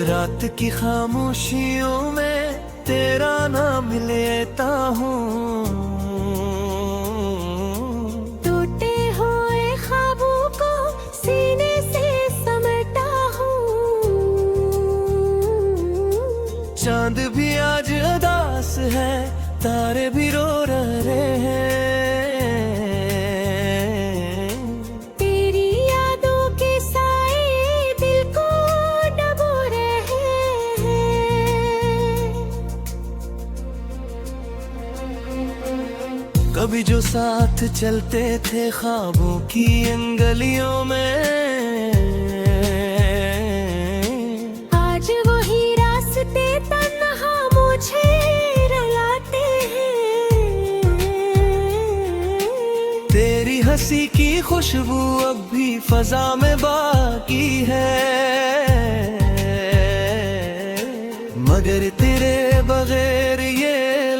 रात की खामोशियों में तेरा नाम लेता हूँ। टूटे हुए ख्वाबों को सीने से समेटा हूँ। चांद भी आज उदास है, तारे भी रो रहे हैं। तेरी यादों के साए दिल को डबो रहे हैं। कभी जो साथ चलते थे ख्वाबों की इन गलियों में, आज वही रास्ते तन्हा मुझे रुलाते हैं। तेरी हंसी की खुशबू अब भी फजा में बाकी है, मगर तेरे बगैर ये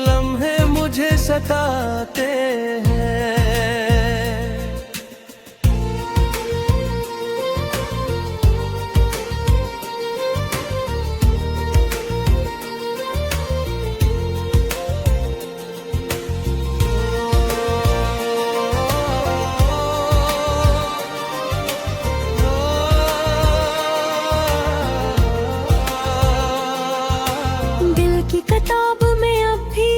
लम्हे मुझे सताते हैं। दिल की किताब में अब भी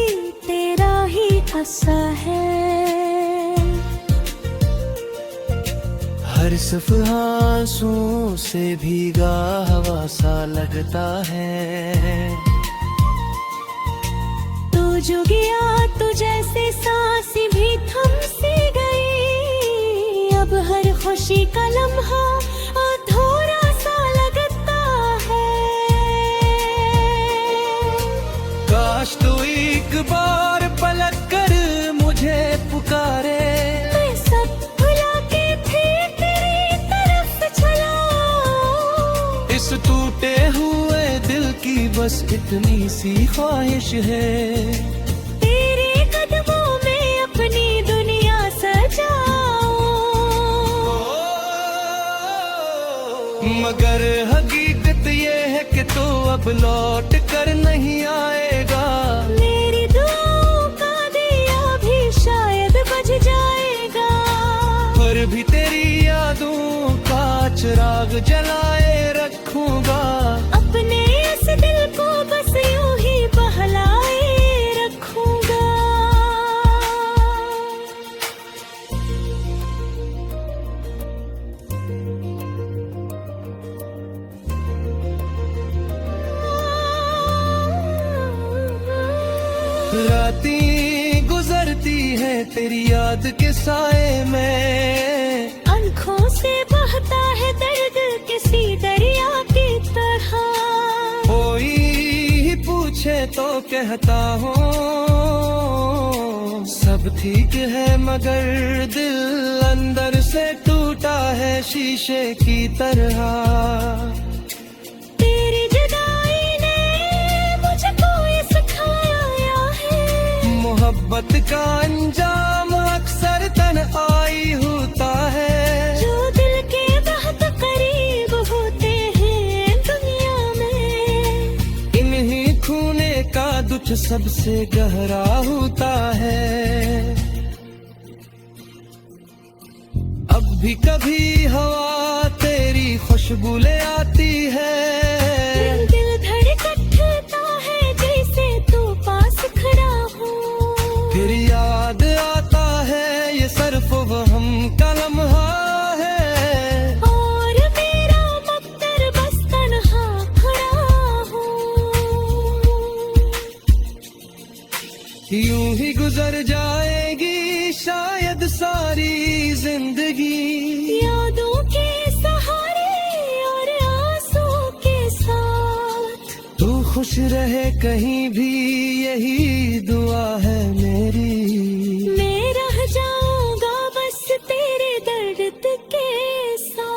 तेरा ही हिस्सा है। हर सफ़हा आंसुओं से भीगा हवा सा लगता है। तू जो गया तू जैसे सांस भी थम सी गई। अब हर खुशी का लम्हा अधूरा सा लगता है। काश तू एक बार पलट कर मुझे पुकारे, मैं सब भुला के फिर तेरी तरफ चला। इस टूटे हुए दिल की बस इतनी सी ख्वाहिश है, तेरे कदमों में अपनी दुनिया सजाऊं। मगर हकीकत ये है कि तू अब लौट कर नहीं आएगा। मेरी दुआओं का दिया भी शायद बुझ जाएगा, पर भी तेरी यादों का चिराग जलाए रखूंगा। अपने इस दिल को बस यूं ही बहलाए रखूंगा। रातें गुजरती है तेरी याद के साए में, आँखों से बहता है दर्द किसी दरिया की तरह। कोई ही पूछे तो कहता हूँ सब ठीक है, मगर दिल अंदर से टूटा है शीशे की तरह। तेरी जुदाई ने मुझको ये सिखाया है, मोहब्बत का अंजाम अक्सर तन्हाई होता है। जो दिल के बहुत करीब होते हैं दुनिया में, इन्हीं खूने का दुख सबसे गहरा होता है। अब भी कभी हवा तेरी खुशबू ले आती है, दिल धड़कता है जैसे तू पास खड़ा हो। फिर याद आता है ये सिर्फ वहम का लम्हा है, और मेरा मक्तर बस तन्हा खड़ा हो। यूं ही गुजर जाएगी शायद सारी जिंदगी, यादों के सहारे और आंसू के साथ। तू खुश रहे कहीं भी यही दुआ है मेरी। मैं रह जाऊंगा बस तेरे दर्द के साथ।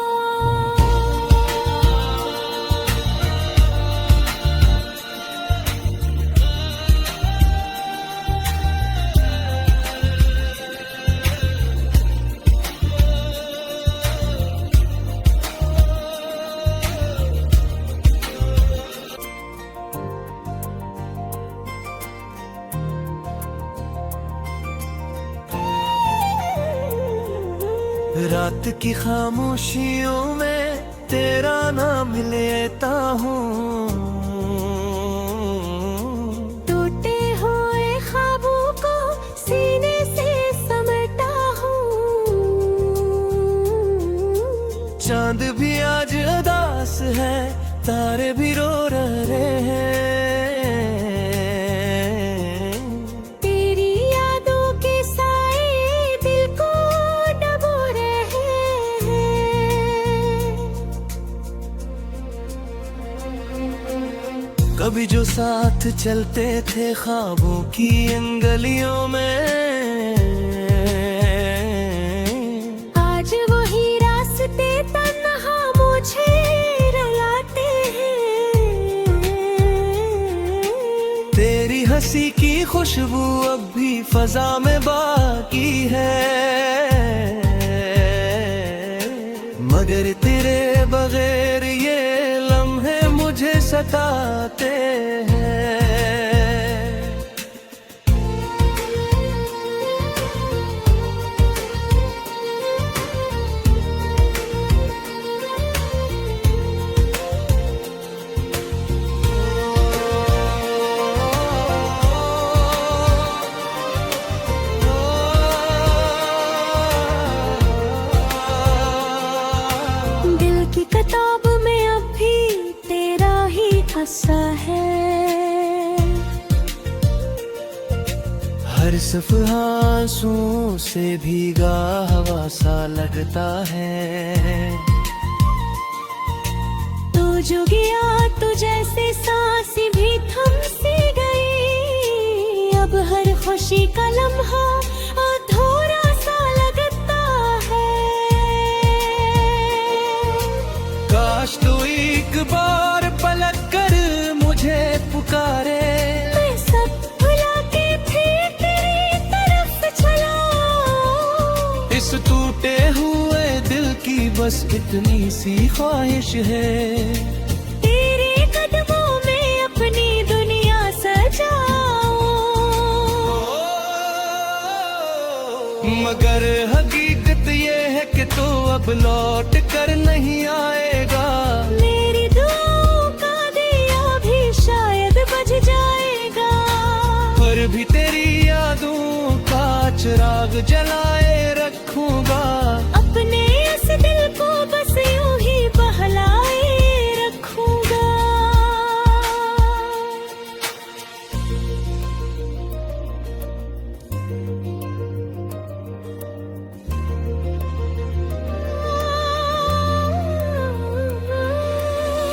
रात की खामोशियों में तेरा नाम लेता हूँ, टूटे हुए ख्वाबों को सीने से समेटा हूँ। चांद भी आज उदास है, तारे भी रो रहे हैं, तेरी यादों के साए दिल को डबो रहे हैं। कभी जो साथ चलते थे ख्वाबों की इन गलियों में, आज वही रास्ते तन्हा मुझे रुलाते हैं। तेरी हंसी की खुशबू अब भी फजा में बाकी है, मगर तेरे बगैर ये लम्हे मुझे सताते हैं। दिल की किताब में अब भी तेरा ही हिस्सा है, हर सफ़हा आंसुओं से भीगा हवा सा लगता है। तू जो गया तू जैसे सांस भी थम सी गई, अब हर खुशी का लम्हा अधूरा सा लगता है। काश तू एक बार पलट कर मुझे पुकारे, मैं सब भुला के फिर तेरी तरफ चला। इस टूटे हुए दिल की बस इतनी सी ख्वाहिश है, तेरे कदमों में अपनी दुनिया सजाऊं। मगर हकीकत ये है कि तू अब लौट कर नहीं आएगा। मेरी दुआओं का दिया भी शायद बुझ जाएगा, पर भी तेरी यादों का चिराग जलाए रखूंगा। अपने इस दिल को बस यूं ही बहलाए रखूंगा।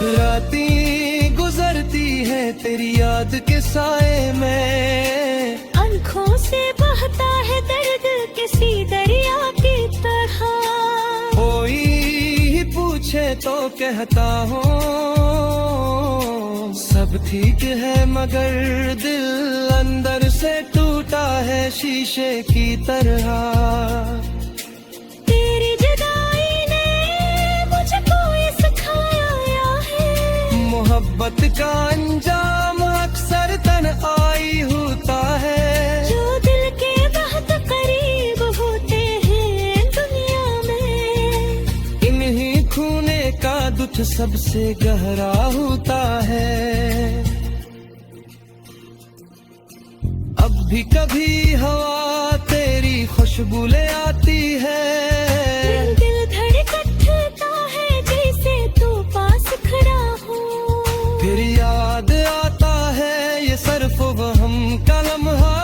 रातें गुजरती है तेरी याद के साए में, आँखों से बहता है दर्द किसी दरिया की तरह। कोई ही पूछे तो कहता हूँ सब ठीक है, मगर दिल अंदर से टूटा है शीशे की तरह। तेरी जुदाई ने मुझको ये सिखाया है, मोहब्बत का अंजाम अक्सर तन्हाई होता है। जो दिल के बहुत करीब होते हैं दुनिया में, इन्हीं खूने का दुख सबसे गहरा होता है। अब भी कभी हवा तेरी खुशबू ले आती है, दिल धड़कता है जैसे तू पास खड़ा हो। फिर याद आता है ये सिर्फ वहम का लम्हा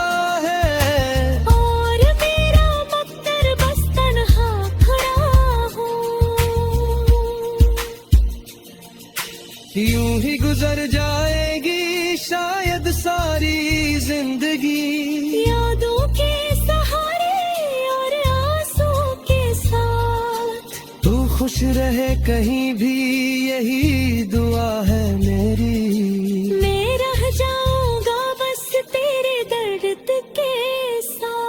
है, और मेरा मक्तर बस तन्हा खड़ा हो। यूं ही गुजर जाएगी शायद सारी जिंदगी, यादों के सहारे और आंसू के साथ। तू खुश रहे कहीं भी यही दुआ है मेरी। मैं रह जाऊंगा बस तेरे दर्द के साथ।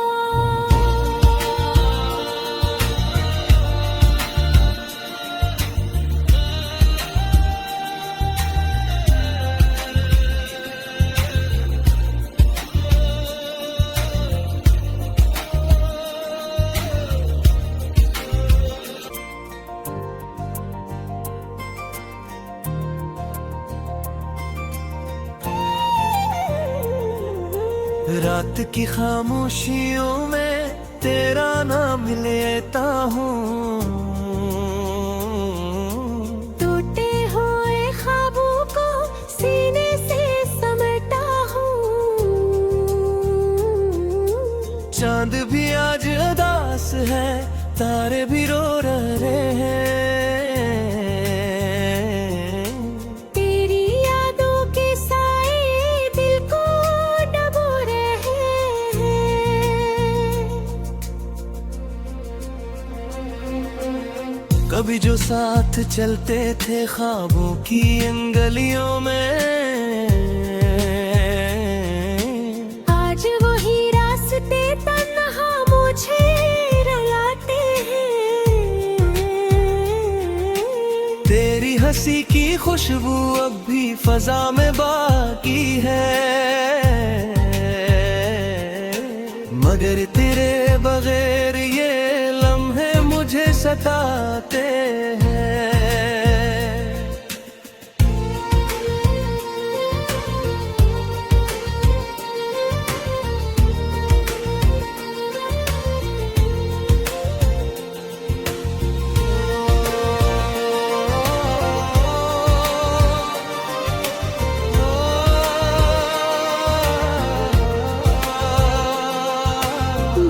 रात की खामोशियों में तेरा नाम लेता हूँ। टूटे हुए ख्वाबों को सीने से समेटा हूँ। चांद भी आज उदास है, तारे भी रो रहे हैं। तेरी यादों के साए दिल को डबो रहे हैं। कभी जो साथ चलते थे ख्वाबों की इन गलियों में, आज वही रास्ते तन्हा मुझे रुलाते हैं। तेरी हंसी की खुशबू अब भी फजा में बाकी है, मगर तेरे बगैर ये लम्हे मुझे सताते हैं।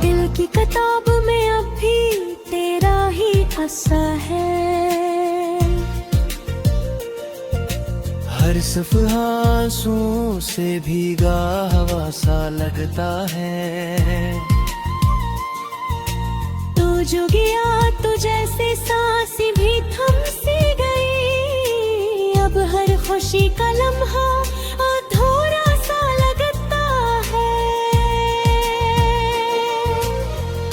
दिल की किताब में अब भी तेरा ही अस्सा है। हर सफ़हा आंसुओं से भीगा हवा सा लगता है। तू जो गया तू जैसे सांस भी थम सी गई। अब हर खुशी का लम्हा अधूरा सा लगता है।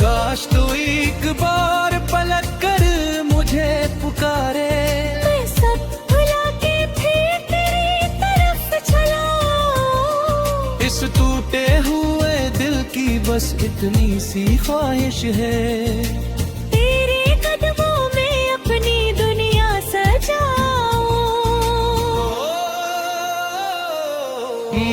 काश तू एक बार पलट कर मुझे पुकारे, मैं सब भुला के फिर तेरी तरफ चला। इस टूटे हुए दिल की बस इतनी सी ख्वाहिश है, तेरे कदमों में अपनी दुनिया सजाऊं।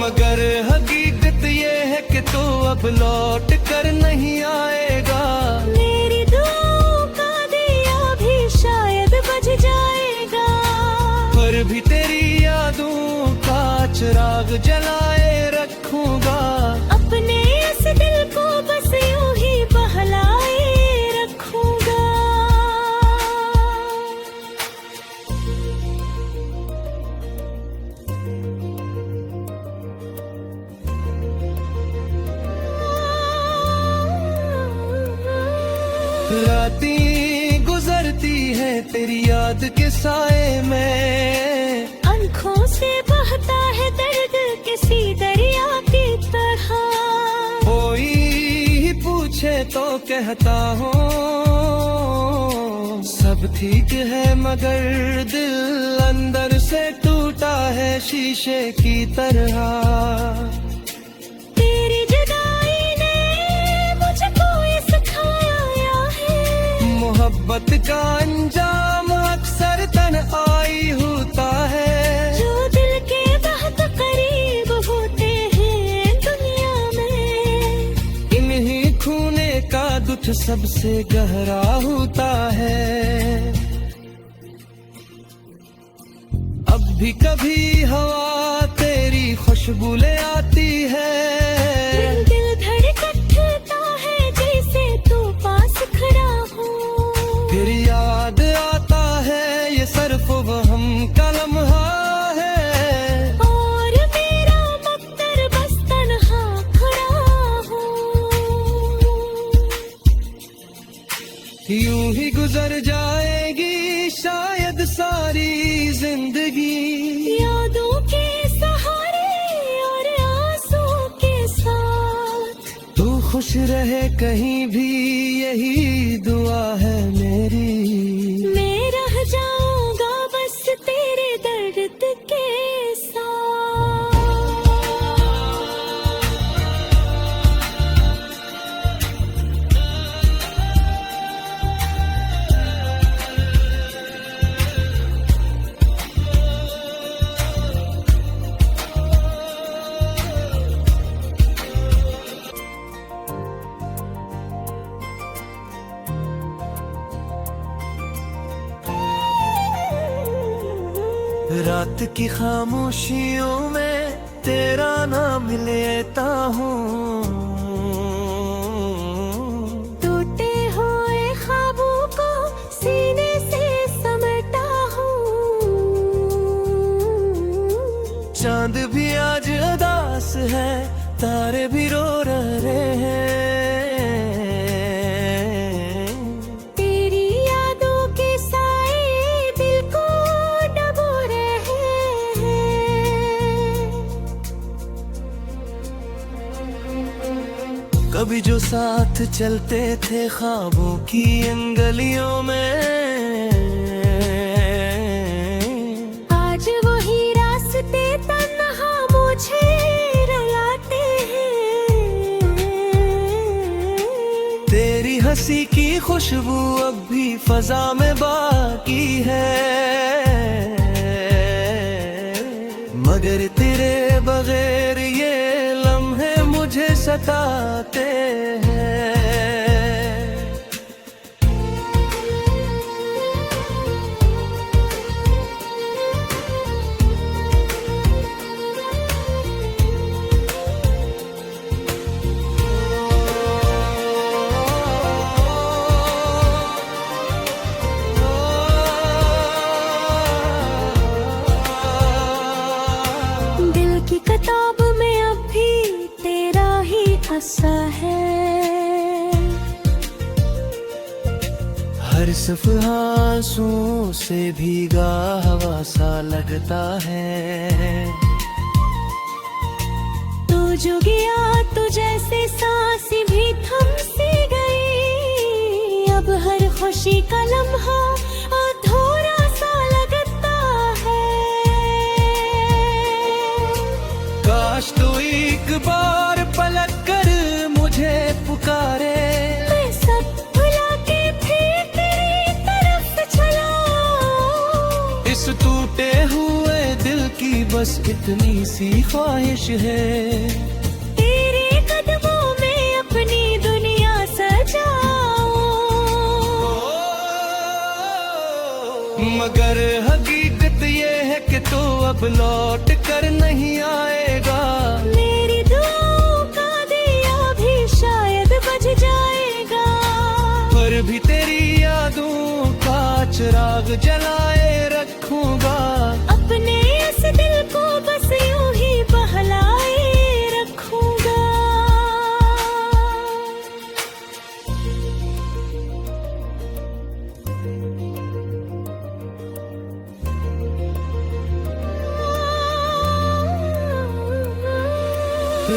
मगर हकीकत ये है कि तू अब लौट कर नहीं आएगा। मेरी दुआओं का दिया भी शायद बुझ जाएगा, पर भी तेरी यादों का चिराग जलाए रखूंगा। अपने इस दिल को बस यूं ही बहलाए रखूंगा। रातें गुजरती है तेरी याद के साए में, आँखों से बहता है दर्द किसी दरिया की तरह। कोई ही पूछे तो कहता हूँ सब ठीक है, मगर दिल अंदर से टूटा है शीशे की तरह। तेरी जुदाई ने मुझको ये सिखाया है, मोहब्बत का अंजाम अक्सर तन्हाई होता है। जो दिल के बहुत करीब होते हैं दुनिया में, इन्हीं खूने का दुख सबसे गहरा होता है। अब भी कभी हवा तेरी खुशबू ले आती है, दिल धड़कता है जैसे तू पास खड़ा हो। फिर याद आता है ये सिर्फ वहम का लम्हा है, और मेरा मक्तर बस तन्हा खड़ा हो। यूं ही गुजर जाएगी शायद सारी जिंदगी, यादों के सहारे और आंसू के साथ। तू खुश रहे कहीं भी यही दुआ है मेरी। मैं रह जाऊंगा बस तेरे दर्द के साथ। रात की खामोशियों में तेरा नाम लेता हूँ। टूटे हुए ख्वाबों को सीने से समेटा हूँ। चांद भी आज उदास है, तारे भी रो रहे हैं। तेरी यादों के साए दिल को डबो रहे हैं। कभी जो साथ चलते थे ख्वाबों की इन गलियों में, आज वही रास्ते तन्हा मुझे रुलाते हैं। तेरी हंसी की खुशबू अब भी फजा में बाकी है, मगर तेरे बगैर ये लम्हे मुझे सताते हैं। दिल की किताब में अब भी तेरा ही हिस्सा है। हर सफ़हा आंसुओं से भीगा हवा सा लगता है। तू जो गया तू जैसे सांस भी थम सी गई। अब हर खुशी का लम्हा अधूरा सा लगता है। काश तू एक बार पलट कर मुझे पुकारे, मैं सब भुला के फिर तेरी तरफ चला। इस टूटे हुए दिल की बस इतनी सी ख्वाहिश है, तेरे कदमों में अपनी दुनिया सजाऊं। मगर हकीकत ये है कि तू अब लौट कर नहीं आएगा। मेरी दुआओं का दिया भी शायद बुझ जाएगा, पर भी तेरी यादों का चिराग जलाए रखूंगा। अपने इस दिल को बस यूं ही बहलाए रखूंगा।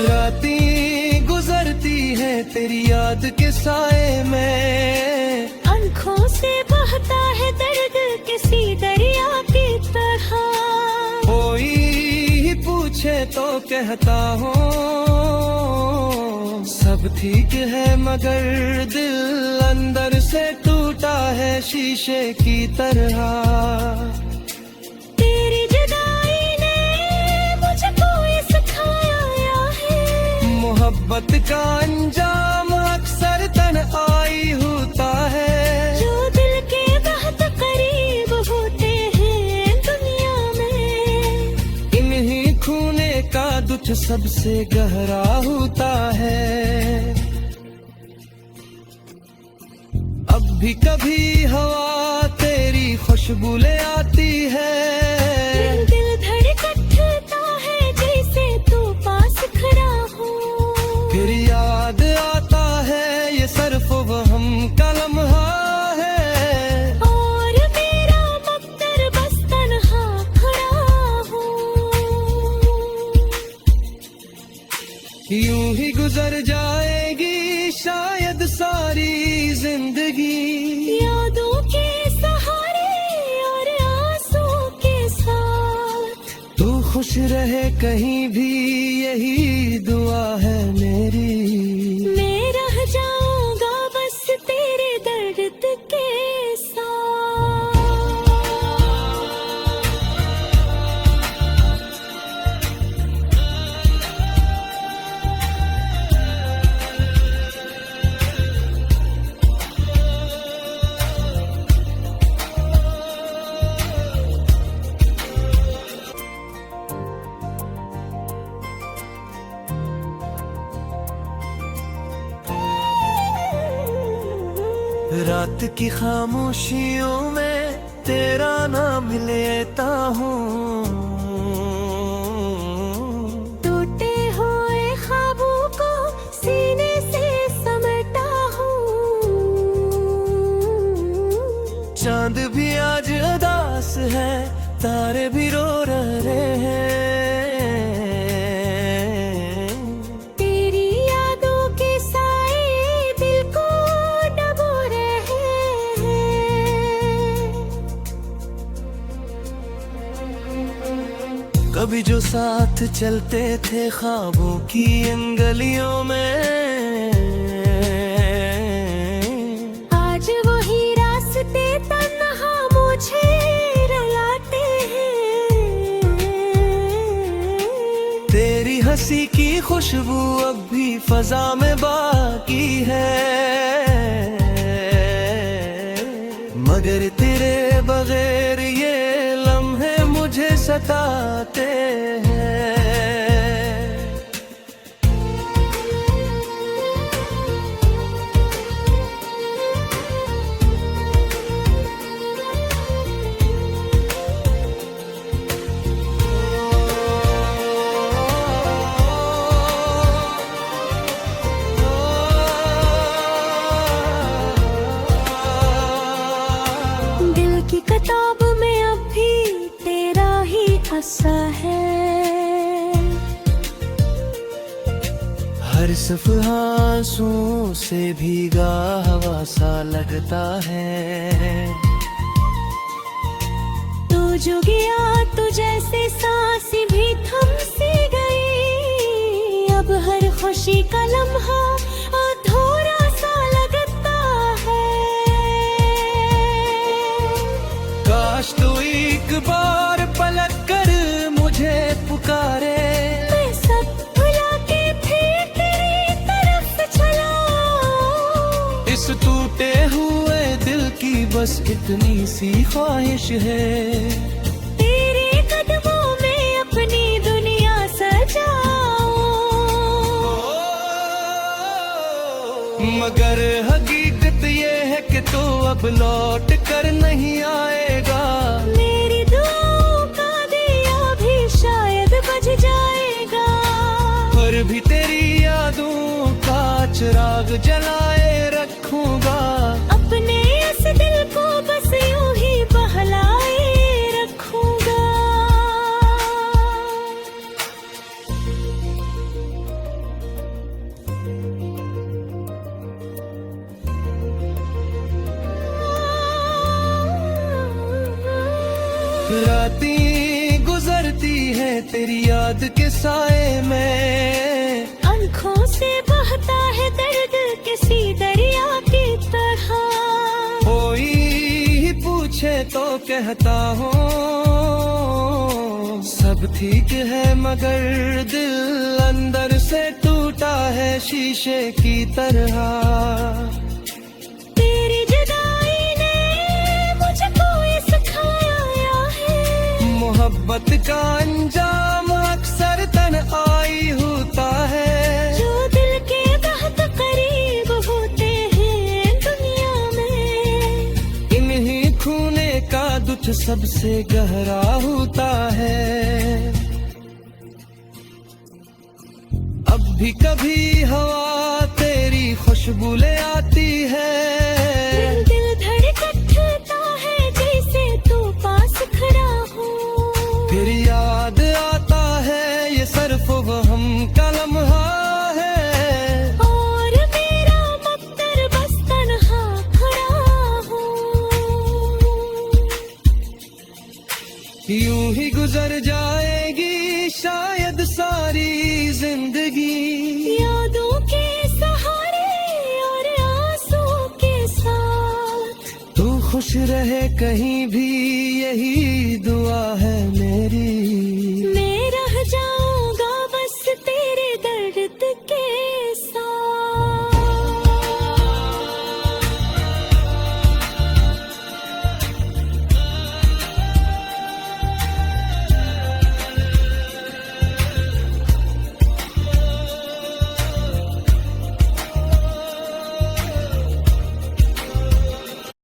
रातें गुजरती है तेरी याद के साए में, आँखों से बहता है दर्द किसी दरिया की तरह। कोई पूछे तो कहता हूँ सब ठीक है, मगर दिल अंदर से टूटा है शीशे की तरह। तेरी जुदाई ने मुझको ये सिखाया है, मोहब्बत का अंजाम अक्सर तन्हाई होता है। जो दिल के बहुत करीब होते हैं दुनिया में, इन्हीं खूने का दुख सबसे गहरा होता है। अब भी कभी हवा तेरी खुशबू ले आती है, दिल धड़कता है जैसे तू पास खड़ा हो। फिर याद आता है ये सिर्फ वहम का लम्हा है, और मेरा मकदर बस तन्हा खड़ा हो। यूं ही गुजर जाएगी शायद सारी जिंदगी, यादों के सहारे और आंसू के साथ। तू खुश रहे कहीं भी यही दुआ है मेरी। मैं रह जाऊंगा बस तेरे दर्द के साथ। रात की खामोशियों में तेरा नाम लेता हूँ, टूटे हुए ख्वाबों को सीने से समेटा हूँ। चांद भी आज उदास है, तारे भी रो रहे हैं। तेरी यादों के साए दिल को डबो रहे हैं। कभी जो साथ चलते थे ख्वाबों की इन गलियों में, आज वही रास्ते तन्हा मुझे रुलाते हैं। तेरी हंसी की खुशबू अब भी फजा में बाकी है, मगर तेरे बगैर ये लम्हे मुझे सताते हैं। दिल की किताब में अब भी तेरा ही अस्सा है। हर सफ़हा आंसुओं से भीगा हवा सा लगता है। तू जो गया तू जैसे सांस भी थम सी गई। अब हर खुशी का लम्हा अधूरा सा लगता है। काश तू एक बार पलट कर मुझे पुकारे, मैं सब भुला के फिर तेरी तरफ चला। इस टूटे हुए दिल की बस इतनी सी ख्वाहिश है, तेरे कदमों में अपनी दुनिया सजाऊं। मगर हकीकत ये है कि तू अब लौट कर नहीं आएगा। मेरी दुआओं का दिया भी शायद बुझ जाएगा, पर भी तेरी यादों का चिराग जलाए रखूंगा। अपने इस दिल को बस यूं ही बहलाए रखूंगा। रातें गुजरती है तेरी याद के साए में, आंखों से बहता है दर्द किसी दरिया की तरह। कोई ही पूछे तो कहता हूँ सब ठीक है, मगर दिल अंदर से टूटा है शीशे की तरह। तेरी जुदाई ने मुझको ये सिखाया है, मोहब्बत का अंजाम अक्सर तन्हाई होता है। जो दिल के बहुत करीब होते हैं दुनिया में, इन्हीं खूने का दुख सबसे गहरा होता है। अब भी कभी हवा तेरी खुशबू ले आती है, दिल धड़कता है जैसे तू पास खड़ा हो। फिर याद आता है ये सिर्फ वहम का लम्हा है, और मेरा मक्तर बस तन्हा खड़ा हो। यूं ही गुजर जाएगी शायद सारी जिंदगी, यादों के सहारे और आंसू के साथ। तू खुश रहे कहीं भी यही दुआ है मेरी।